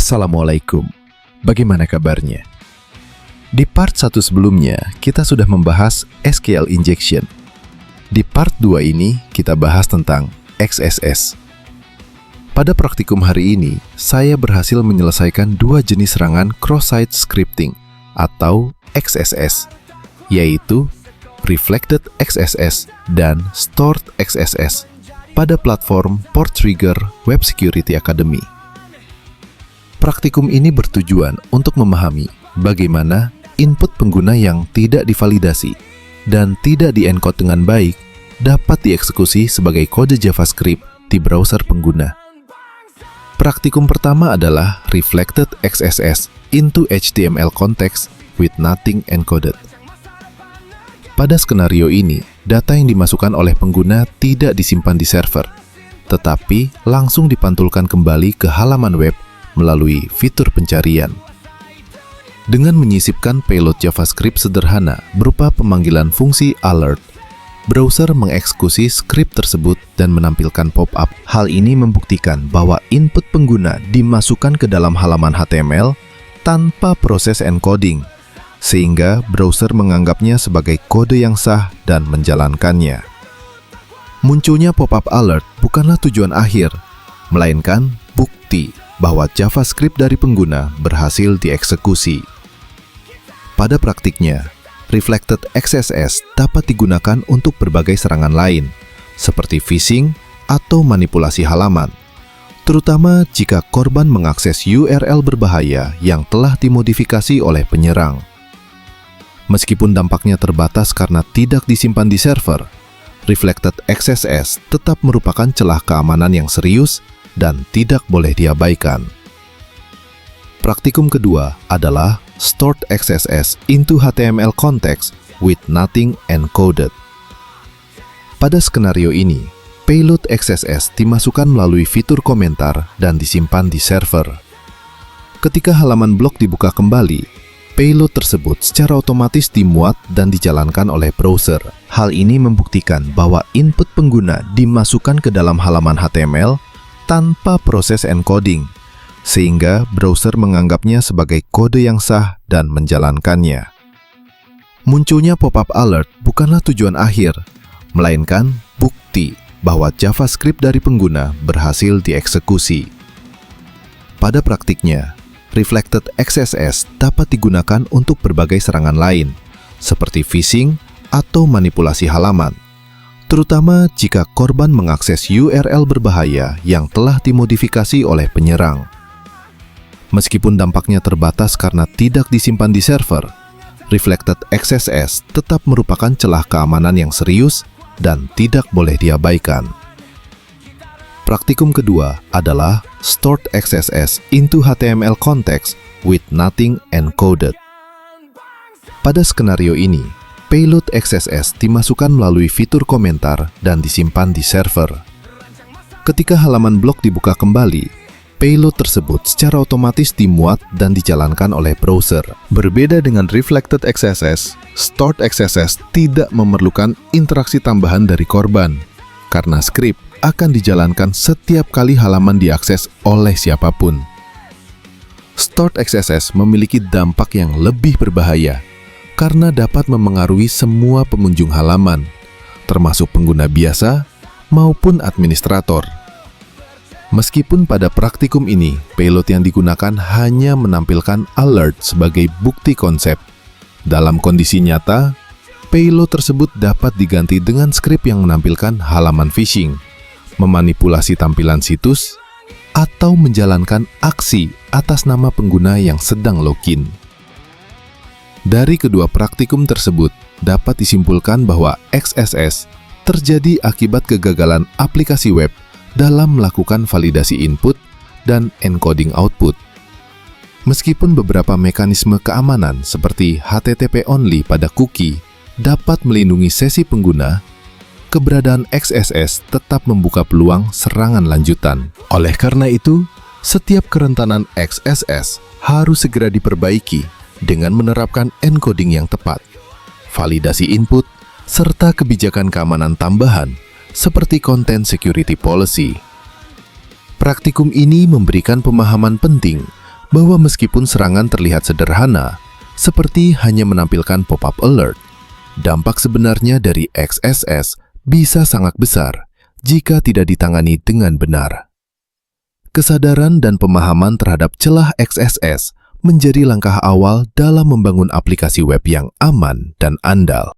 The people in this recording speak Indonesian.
Assalamualaikum, bagaimana kabarnya? Di part 1 sebelumnya, kita sudah membahas SQL injection. Di part 2 ini, kita bahas tentang XSS. Pada praktikum hari ini, saya berhasil menyelesaikan dua jenis serangan cross-site scripting atau XSS, yaitu Reflected XSS dan Stored XSS pada platform Porttrigger Web Security Academy. Praktikum ini bertujuan untuk memahami bagaimana input pengguna yang tidak divalidasi dan tidak di-encode dengan baik dapat dieksekusi sebagai kode JavaScript di browser pengguna. Praktikum pertama adalah Reflected XSS into HTML context with nothing encoded. Pada skenario ini, data yang dimasukkan oleh pengguna tidak disimpan di server, tetapi langsung dipantulkan kembali ke halaman web melalui fitur pencarian. Dengan menyisipkan payload JavaScript sederhana berupa pemanggilan fungsi alert, browser mengeksekusi skrip tersebut dan menampilkan pop-up. Hal ini membuktikan bahwa input pengguna dimasukkan ke dalam halaman HTML tanpa proses encoding, sehingga browser menganggapnya sebagai kode yang sah dan menjalankannya. Munculnya pop-up alert bukanlah tujuan akhir, melainkan bukti bahwa JavaScript dari pengguna berhasil dieksekusi. Pada praktiknya, Reflected XSS dapat digunakan untuk berbagai serangan lain, seperti phishing atau manipulasi halaman, terutama jika korban mengakses URL berbahaya yang telah dimodifikasi oleh penyerang. Meskipun dampaknya terbatas karena tidak disimpan di server, Reflected XSS tetap merupakan celah keamanan yang serius dan tidak boleh diabaikan. Praktikum kedua adalah Stored XSS into HTML context with nothing encoded. Pada skenario ini, payload XSS dimasukkan melalui fitur komentar dan disimpan di server. Ketika halaman blog dibuka kembali, payload tersebut secara otomatis dimuat dan dijalankan oleh browser. Hal ini membuktikan bahwa input pengguna dimasukkan ke dalam halaman HTML tanpa proses encoding, sehingga browser menganggapnya sebagai kode yang sah dan menjalankannya. Munculnya pop-up alert bukanlah tujuan akhir, melainkan bukti bahwa JavaScript dari pengguna berhasil dieksekusi. Pada praktiknya, Reflected XSS dapat digunakan untuk berbagai serangan lain, seperti phishing atau manipulasi halaman, terutama jika korban mengakses URL berbahaya yang telah dimodifikasi oleh penyerang. Meskipun dampaknya terbatas karena tidak disimpan di server, Reflected XSS tetap merupakan celah keamanan yang serius dan tidak boleh diabaikan. Praktikum kedua adalah Stored XSS into HTML context with nothing encoded. Pada skenario ini, payload XSS dimasukkan melalui fitur komentar dan disimpan di server. Ketika halaman blog dibuka kembali, payload tersebut secara otomatis dimuat dan dijalankan oleh browser. Berbeda dengan Reflected XSS, Stored XSS tidak memerlukan interaksi tambahan dari korban, karena skrip akan dijalankan setiap kali halaman diakses oleh siapapun. Stored XSS memiliki dampak yang lebih berbahaya karena dapat memengaruhi semua pengunjung halaman, termasuk pengguna biasa maupun administrator. Meskipun pada praktikum ini, payload yang digunakan hanya menampilkan alert sebagai bukti konsep, dalam kondisi nyata, payload tersebut dapat diganti dengan skrip yang menampilkan halaman phishing, memanipulasi tampilan situs, atau menjalankan aksi atas nama pengguna yang sedang login. Dari kedua praktikum tersebut, dapat disimpulkan bahwa XSS terjadi akibat kegagalan aplikasi web dalam melakukan validasi input dan encoding output. Meskipun beberapa mekanisme keamanan seperti HTTP only pada cookie dapat melindungi sesi pengguna, keberadaan XSS tetap membuka peluang serangan lanjutan. Oleh karena itu, setiap kerentanan XSS harus segera diperbaiki dengan menerapkan encoding yang tepat, validasi input, serta kebijakan keamanan tambahan seperti Content Security Policy. Praktikum ini memberikan pemahaman penting bahwa meskipun serangan terlihat sederhana, seperti hanya menampilkan pop-up alert, dampak sebenarnya dari XSS bisa sangat besar jika tidak ditangani dengan benar. Kesadaran dan pemahaman terhadap celah XSS menjadi langkah awal dalam membangun aplikasi web yang aman dan andal.